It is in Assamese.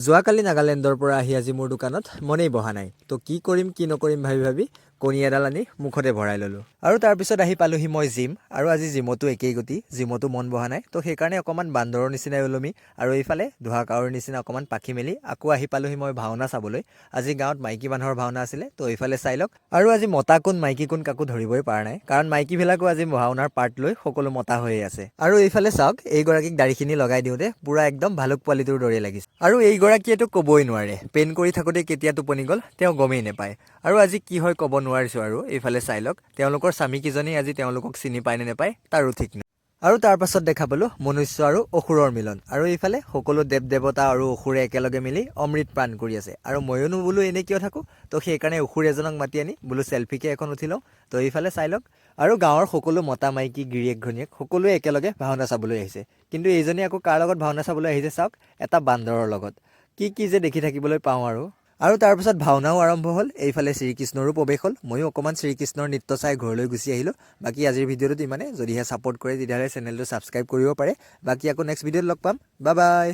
যোৱাকালি নাগালেণ্ডৰ পৰা আহি আজি মোৰ দোকানত মনেই বহা নাই। তো কি কৰিম কি নকৰিম ভাবি ভাবি কণী এডাল আনি মুখতে ভৰাই ল'লোঁ। আৰু তাৰপিছত আহি পালোহি মই জিম। আৰু আজি জিমতো একেই গতি, জিমতো মন বহা নাই। তো সেইকাৰণে অকণমান বান্দৰৰ নিচিনাই ওলমি আৰু এইফালে ধোঁৱা কাউৰ নিচিনা অকণমান পাখি মেলি আকৌ আহি পালোহি মই ভাওনা চাবলৈ। আজি গাঁৱত মাইকী মানুহৰ ভাওনা আছিলে, তো এইফালে চাই লওক। আৰু আজি মতা কোন মাইকী কোন কাকো ধৰিবই পৰা নাই, কাৰণ মাইকীবিলাকো আজি ভাওনাৰ পাৰ্ট লৈ সকলো মতা হৈয়ে আছে। আৰু এইফালে চাওক, এইগৰাকীক দাড়িখিনি লগাই দিওঁতে পুৰা একদম ভালুক পোৱালিটোৰ দৰে লাগিছে। আৰু এইগৰাকীয়েতো ক'বই নোৱাৰে, পেন কৰি থাকোঁতে কেতিয়া টোপনি গ'ল তেওঁ গমেই নাপায়। আৰু আজি কি হয় ক'ব নোৱাৰিছোঁ। আৰু এইফালে চাই লওক, তেওঁলোকৰ স্বামীকেইজনী আজি তেওঁলোকক চিনি পায় নে নাপায় তাৰো ঠিক নাই। আৰু তাৰ পাছত দেখা পালোঁ মনুষ্য আৰু অসুৰৰ মিলন। আৰু এইফালে সকলো দেৱ দেৱতা আৰু অসুৰে একেলগে মিলি অমৃত পান কৰি আছে। আৰু ময়োনো বোলো এনেই কিয় থাকোঁ, তো সেইকাৰণে অসুৰ এজনক মাতি আনি বোলো চেল্ফিকে এখন উঠি লওঁ। তো এইফালে চাই লওক, আৰু গাঁৱৰ সকলো মতা মাইকী গিৰিয়েক ঘৈণীয়েক সকলোৱে একেলগে ভাওনা চাবলৈ আহিছে। কিন্তু এইজনী আকৌ কাৰ লগত ভাওনা চাবলৈ আহিছে চাওক, এটা বান্দৰৰ লগত। কি যে দেখি থাকিবলৈ পাওঁ। আৰু তাৰপিছত ভাওনাও আৰম্ভ হ'ল। এইফালে শ্ৰীকৃষ্ণৰো প্ৰৱেশ হ'ল। ময়ো অকণমান শ্ৰীকৃষ্ণৰ নৃত্য চাই ঘৰলৈ গুচি আহিলোঁ। বাকী আজিৰ ভিডিঅ'টোত ইমানে। যদিহে ছাপোৰ্ট কৰে তেতিয়াহ'লে চেনেলটো ছাবস্ক্ৰাইব কৰিব পাৰে। বাকী আকৌ নেক্সট ভিডিঅ'ত লগ পাম। Bye bye.